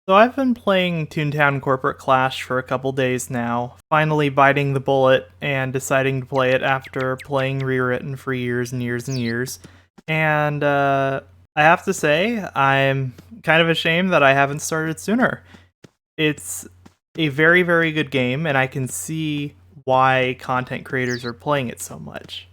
So I've been playing Toontown Corporate Clash for a couple days now, finally biting the bullet and deciding to play it after playing Rewritten for years and years and years. And I have to say, I'm kind of ashamed that I haven't started sooner. It's a very, very good game, and I can see why content creators are playing it so much.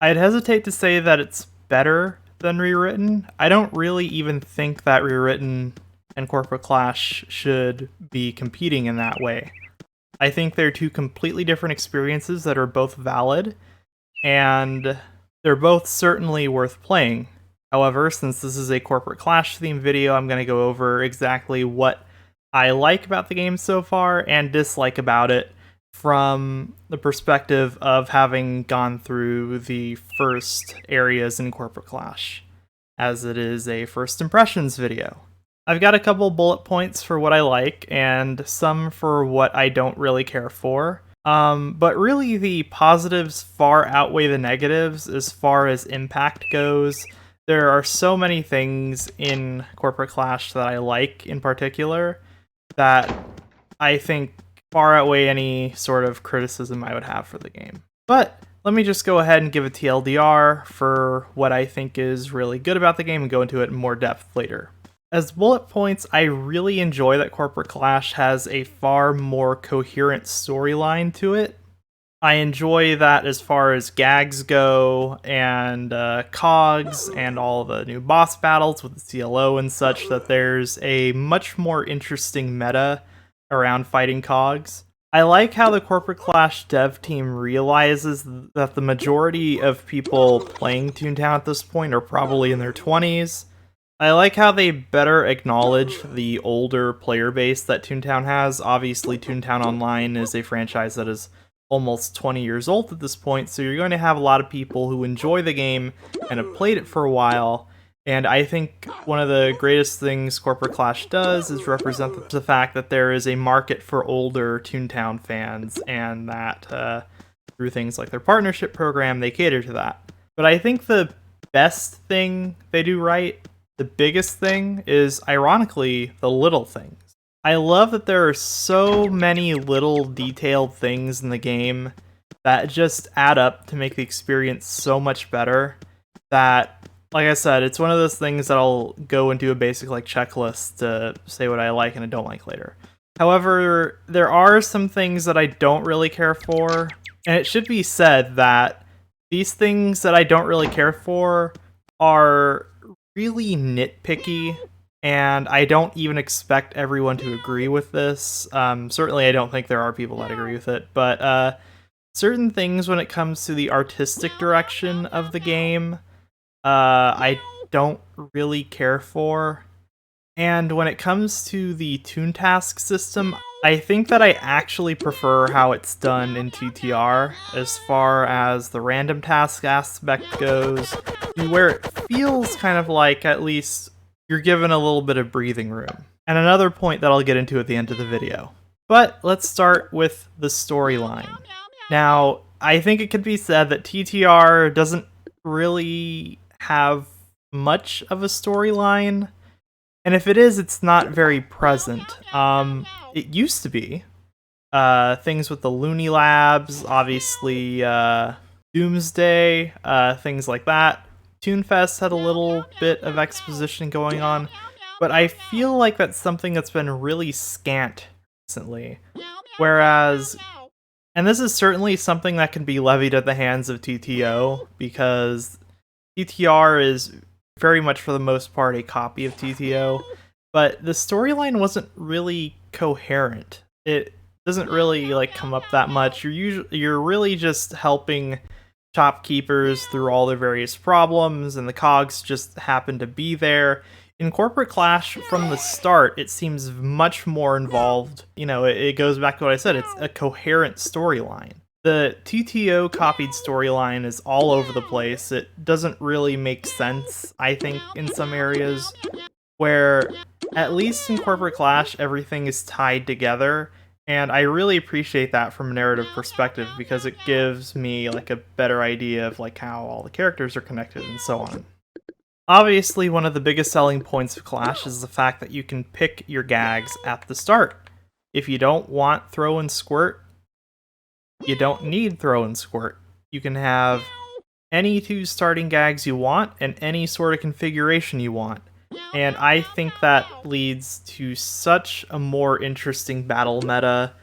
I'd hesitate to say that it's better than Rewritten. I don't really even think that Rewritten and Corporate Clash should be competing in that way. I think they're two completely different experiences that are both valid, and they're both certainly worth playing. However, since this is a Corporate Clash themed video, I'm going to go over exactly what I like about the game so far and dislike about it from the perspective of having gone through the first areas in Corporate Clash, as it is a first impressions video. I've got a couple bullet points for what I like and some for what I don't really care for. But really the positives far outweigh the negatives as far as impact goes. There are so many things in Corporate Clash that I like in particular that I think far outweigh any sort of criticism I would have for the game. But let me just go ahead and give a TLDR for what I think is really good about the game and go into it in more depth later. As bullet points, I really enjoy that Corporate Clash has a far more coherent storyline to it. I enjoy that as far as gags go, and cogs, and all the new boss battles with the CLO and such, that there's a much more interesting meta around fighting cogs. I like how the Corporate Clash dev team realizes that the majority of people playing Toontown at this point are probably in their 20s. I like how they better acknowledge the older player base that Toontown has. Obviously, Toontown Online is a franchise that is almost 20 years old at this point, so you're going to have a lot of people who enjoy the game and have played it for a while. And I think one of the greatest things Corporate Clash does is represent the fact that there is a market for older Toontown fans, and that through things like their partnership program, they cater to that. But I think the best thing they do right, the biggest thing, is ironically the little things. I love that there are so many little detailed things in the game that just add up to make the experience so much better that, like I said, it's one of those things that I'll go into a basic checklist to say what I like and I don't like later. However, there are some things that I don't really care for, and it should be said that these things that I don't really care for are really nitpicky, and I don't even expect everyone to agree with this. Certainly I don't think there are people that agree with it, but certain things when it comes to the artistic direction of the game, I don't really care for. And when it comes to the Toon Task system, I think that I actually prefer how it's done in TTR as far as the random task aspect goes, where it feels kind of like at least you're given a little bit of breathing room. And another point that I'll get into at the end of the video. But let's start with the storyline. Now, I think it could be said that TTR doesn't really have much of a storyline, and if it is, it's not very present. It used to be. Things with the Looney Labs, obviously Doomsday, things like that. Toonfest had a little bit of exposition going on, but I feel like that's something that's been really scant recently. Whereas, and this is certainly something that can be levied at the hands of TTO, because TTR is very much for the most part a copy of TTO, but the storyline wasn't really coherent. It doesn't really come up that much. You're really just helping shopkeepers through all their various problems, and the cogs just happen to be there. In Corporate Clash, from the start, it seems much more involved. It goes back to what I said, it's a coherent storyline. The TTO copied storyline is all over the place. It doesn't really make sense, I think, in some areas, where, at least in Corporate Clash, everything is tied together, and I really appreciate that from a narrative perspective, because it gives me a better idea of how all the characters are connected and so on. Obviously, one of the biggest selling points of Clash is the fact that you can pick your gags at the start. If you don't want throw and squirt, you don't need throw and squirt. You can have any 2 starting gags you want and any sort of configuration you want. And I think that leads to such a more interesting battle meta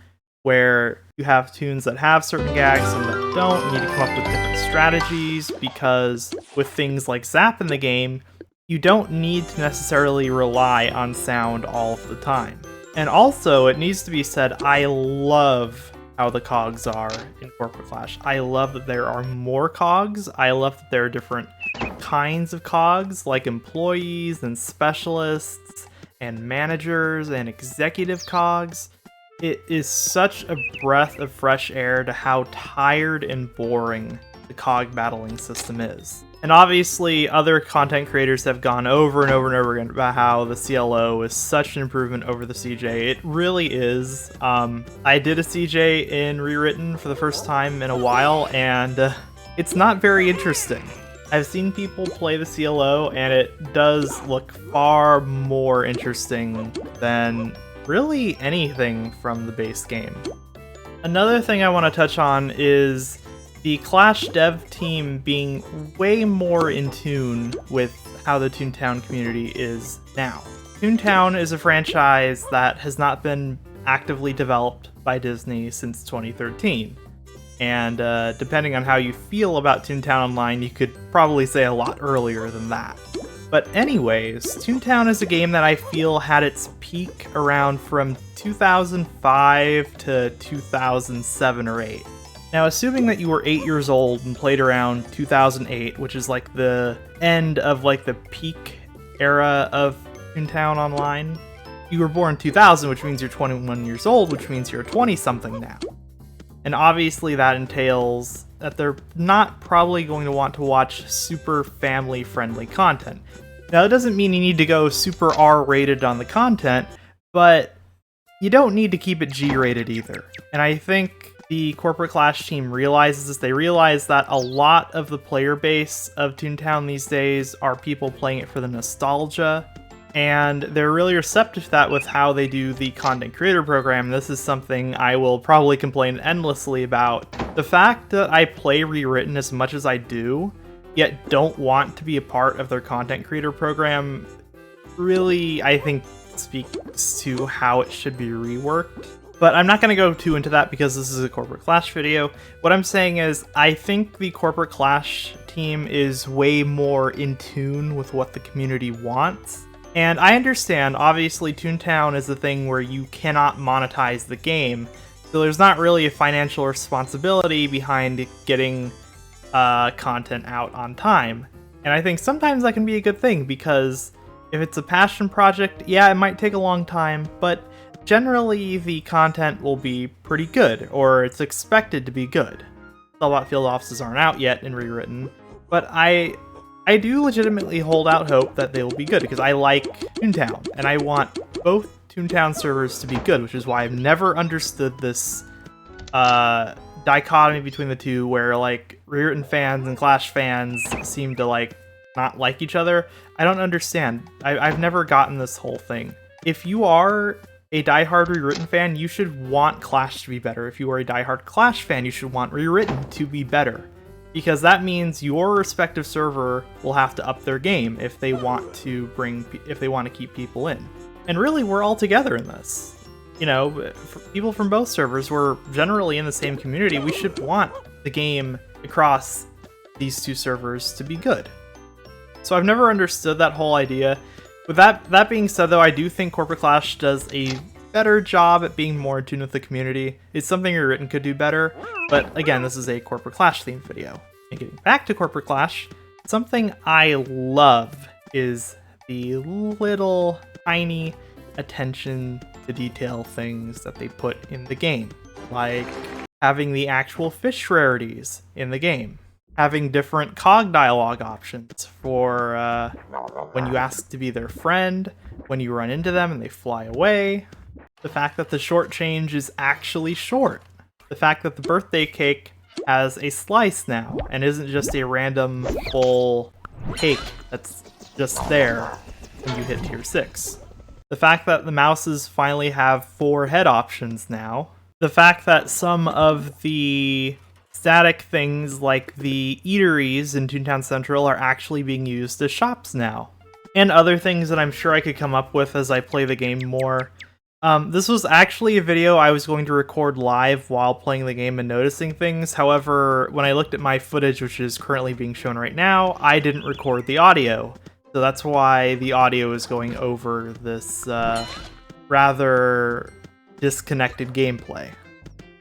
where you have tunes that have certain gags and that don't. You need to come up with different strategies because with things like Zap in the game, you don't need to necessarily rely on sound all of the time. And also, it needs to be said, I love how the cogs are in Corporate Clash. I love that there are more cogs. I love that there are different kinds of cogs, like employees and specialists and managers and executive cogs. It is such a breath of fresh air to how tired and boring the cog battling system is. And obviously, other content creators have gone over and over and over again about how the CLO is such an improvement over the CJ. It really is. I did a CJ in Rewritten for the first time in a while, and it's not very interesting. I've seen people play the CLO, and it does look far more interesting than really anything from the base game. Another thing I want to touch on is the Clash dev team being way more in tune with how the Toontown community is now. Toontown is a franchise that has not been actively developed by Disney since 2013. And depending on how you feel about Toontown Online, you could probably say a lot earlier than that. But anyways, Toontown is a game that I feel had its peak around from 2005 to 2007 or 8. Now, assuming that you were 8 years old and played around 2008, which is like the end of like the peak era of Toontown Online, you were born in 2000, which means you're 21 years old, which means you're 20-something now. And obviously that entails that they're not probably going to want to watch super family-friendly content. Now, that doesn't mean you need to go super R-rated on the content, but you don't need to keep it G-rated either. And I think the Corporate Clash team realizes this. They realize that a lot of the player base of Toontown these days are people playing it for the nostalgia, and they're really receptive to that with how they do the content creator program. This is something I will probably complain endlessly about. The fact that I play Rewritten as much as I do, yet don't want to be a part of their content creator program, really, I think, speaks to how it should be reworked. But I'm not going to go too into that because this is a Corporate Clash video. What I'm saying is, I think the Corporate Clash team is way more in tune with what the community wants. And I understand, obviously, Toontown is a thing where you cannot monetize the game, so there's not really a financial responsibility behind getting content out on time. And I think sometimes that can be a good thing, because if it's a passion project, yeah, it might take a long time, but generally the content will be pretty good, or it's expected to be good. Spellbot Field Offices aren't out yet in Rewritten, but I do legitimately hold out hope that they will be good, because I like Toontown, and I want both Toontown servers to be good, which is why I've never understood this dichotomy between the two, where like Rewritten fans and Clash fans seem to like not like each other. I don't understand. I've never gotten this whole thing. If you are a diehard Rewritten fan, you should want Clash to be better. If you are a diehard Clash fan, you should want Rewritten to be better, because that means your respective server will have to up their game if they want to keep people in. And really, we're all together in this. You know, for people from both servers, we're generally in the same community. We should want the game across these two servers to be good. So I've never understood that whole idea. With that being said, though, I do think Corporate Clash does a better job at being more in tune with the community. It's something Rewritten could do better, but again, this is a Corporate Clash themed video. And getting back to Corporate Clash, something I love is the little tiny attention to detail things that they put in the game, like having the actual fish rarities in the game, having different cog dialogue options for when you ask to be their friend, when you run into them and they fly away, the fact that the short change is actually short, the fact that the birthday cake has a slice now and isn't just a random full cake that's just there when you hit tier 6. The fact that the mouses finally have 4 head options now. The fact that some of the static things like the eateries in Toontown Central are actually being used as shops now. And other things that I'm sure I could come up with as I play the game more. This was actually a video I was going to record live while playing the game and noticing things. However, when I looked at my footage, which is currently being shown right now, I didn't record the audio. So that's why the audio is going over this rather disconnected gameplay.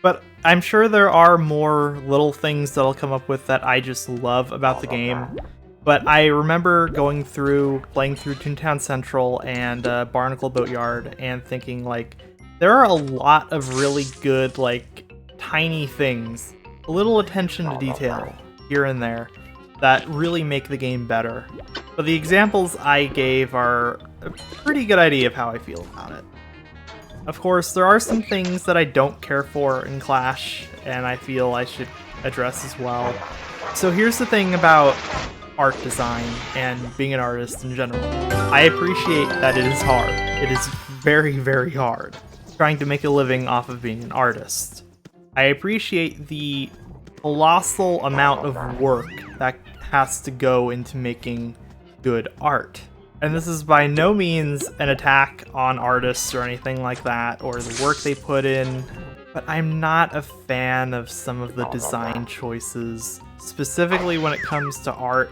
But I'm sure there are more little things that I'll come up with that I just love about the game. But I remember playing through Toontown Central and Barnacle Boatyard and thinking, like, there are a lot of really good, like, tiny things, a little attention to detail here and there that really make the game better. But the examples I gave are a pretty good idea of how I feel about it. Of course, there are some things that I don't care for in Clash, and I feel I should address as well. So here's the thing about art design and being an artist in general. I appreciate that it is hard. It is very, very hard trying to make a living off of being an artist. I appreciate the colossal amount of work that has to go into making good art. And this is by no means an attack on artists or anything like that, or the work they put in, but I'm not a fan of some of the design choices, specifically when it comes to art,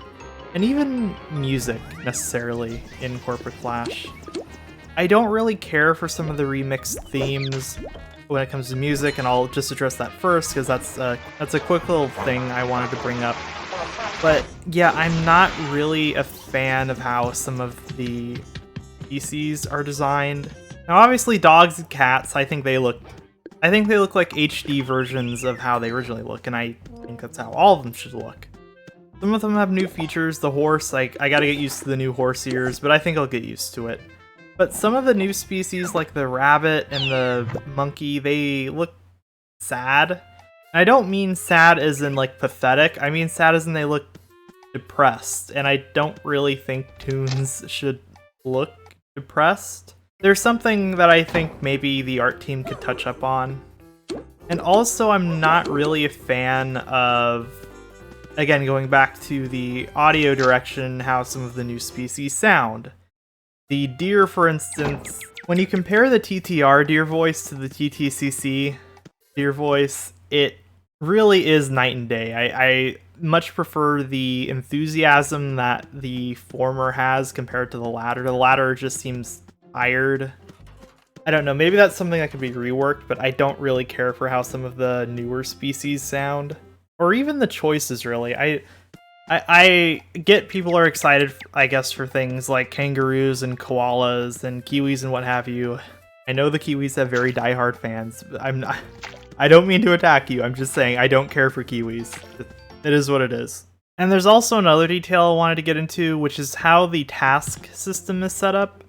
and even music, necessarily, in Corporate Clash. I don't really care for some of the remixed themes when it comes to music, and I'll just address that first, because that's a quick little thing I wanted to bring up. But yeah, I'm not really a fan of how some of the PCs are designed. Now obviously dogs and cats, I think they look like HD versions of how they originally look, and I think that's how all of them should look. Some of them have new features. The horse, I gotta get used to the new horse ears, but I think I'll get used to it. But some of the new species, like the rabbit and the monkey, they look sad. I don't mean sad as in like pathetic, I mean sad as in they look depressed, and I don't really think toons should look depressed. There's something that I think maybe the art team could touch up on. And also I'm not really a fan of, again, going back to the audio direction, how some of the new species sound. The deer, for instance, when you compare the TTR deer voice to the TTCC deer voice, it really is night and day. I much prefer the enthusiasm that the former has compared to the latter. The latter just seems tired. I don't know, maybe that's something that could be reworked, but I don't really care for how some of the newer species sound. Or even the choices, really. I get people are excited, I guess, for things like kangaroos and koalas and kiwis and what have you. I know the kiwis have very diehard fans. I don't mean to attack you, I'm just saying I don't care for kiwis. It is what it is. And there's also another detail I wanted to get into, which is how the task system is set up.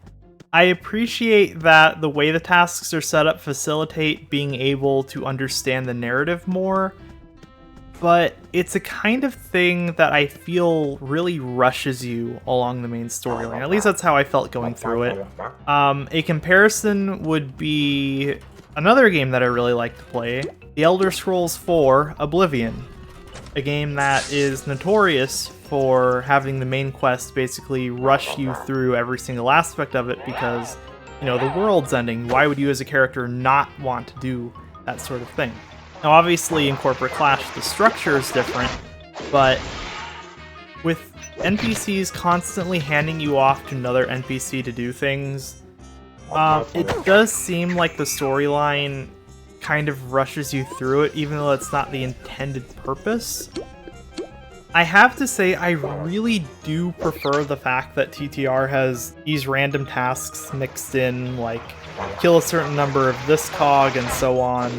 I appreciate that the way the tasks are set up facilitate being able to understand the narrative more, but it's a kind of thing that I feel really rushes you along the main storyline. At least that's how I felt going through it. A comparison would be another game that I really like to play, The Elder Scrolls IV: Oblivion. A game that is notorious for having the main quest basically rush you through every single aspect of it because, you know, the world's ending. Why would you as a character not want to do that sort of thing? Now obviously in Corporate Clash the structure is different, but with NPCs constantly handing you off to another NPC to do things, it does seem like the storyline kind of rushes you through it, even though it's not the intended purpose. I have to say, I really do prefer the fact that TTR has these random tasks mixed in, like kill a certain number of this cog and so on.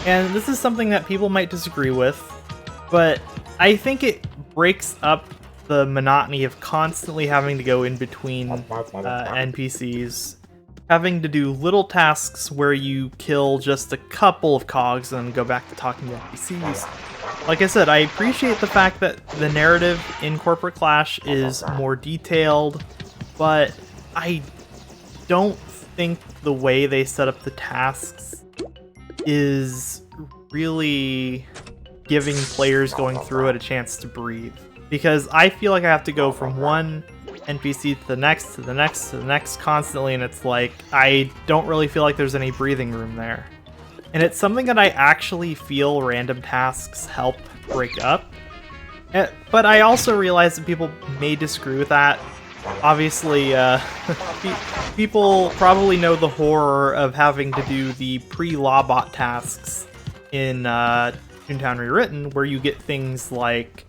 And this is something that people might disagree with, but I think it breaks up the monotony of constantly having to go in between NPCs, having to do little tasks where you kill just a couple of cogs and then go back to talking to NPCs. Like I said, I appreciate the fact that the narrative in Corporate Clash is more detailed, but I don't think the way they set up the tasks is really giving players going through it a chance to breathe. Because I feel like I have to go from one NPC to the next, to the next, to the next constantly, and it's like, I don't really feel like there's any breathing room there. And it's something that I actually feel random tasks help break up. But I also realize that people may disagree with that. Obviously, people probably know the horror of having to do the pre-Lawbot tasks in Toontown Rewritten, where you get things like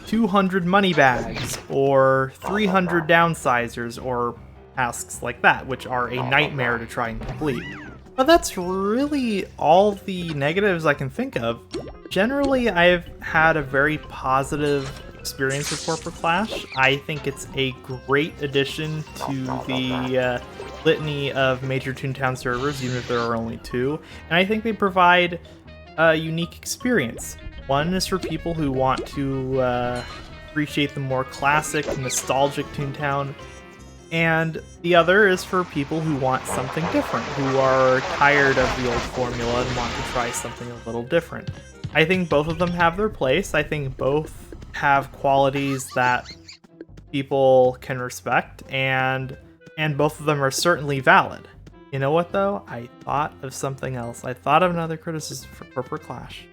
200 money bags, or 300 downsizers, or tasks like that, which are a nightmare to try and complete. But that's really all the negatives I can think of. Generally, I've had a very positive experience with Corporate Clash. I think it's a great addition to the litany of major Toontown servers, even if there are only 2. And I think they provide a unique experience. One is for people who want to appreciate the more classic, nostalgic Toontown, and the other is for people who want something different, who are tired of the old formula and want to try something a little different. I think both of them have their place. I think both have qualities that people can respect, and both of them are certainly valid. You know what, though? I thought of something else. I thought of another criticism for Corporate Clash.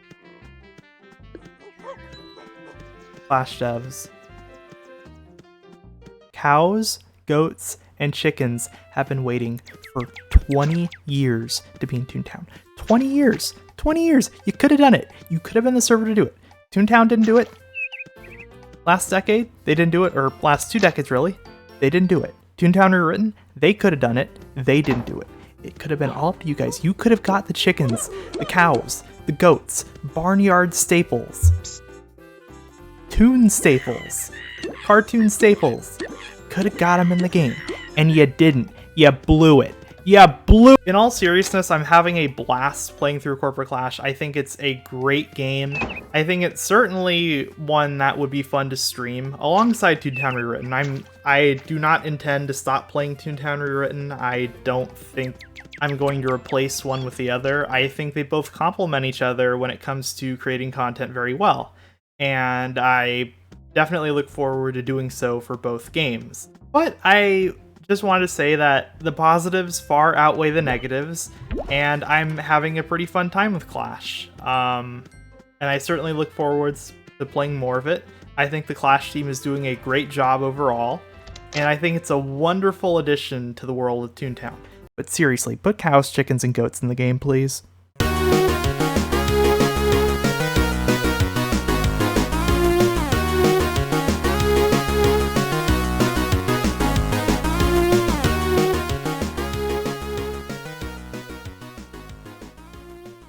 Clash devs. Cows, goats, and chickens have been waiting for 20 years to be in Toontown. 20 years! 20 years! You could have done it! You could have been the server to do it. Toontown didn't do it. Last decade, they didn't do it, or last 2 decades really, they didn't do it. Toontown Rewritten, they could have done it, they didn't do it. It could have been all up to you guys. You could have got the chickens, the cows, the goats, barnyard staples, toon staples, cartoon staples. Could have got them in the game, and you didn't. You blew it. You blew. In all seriousness, I'm having a blast playing through Corporate Clash. I think it's a great game. I think it's certainly one that would be fun to stream alongside Toontown Rewritten. I do not intend to stop playing Toontown Rewritten. I don't think I'm going to replace one with the other. I think they both complement each other when it comes to creating content very well, and I definitely look forward to doing so for both games. But I just wanted to say that the positives far outweigh the negatives, and I'm having a pretty fun time with Clash. And I certainly look forward to playing more of it. I think the Clash team is doing a great job overall, and I think it's a wonderful addition to the world of Toontown. But seriously, put cows, chickens, and goats in the game, please.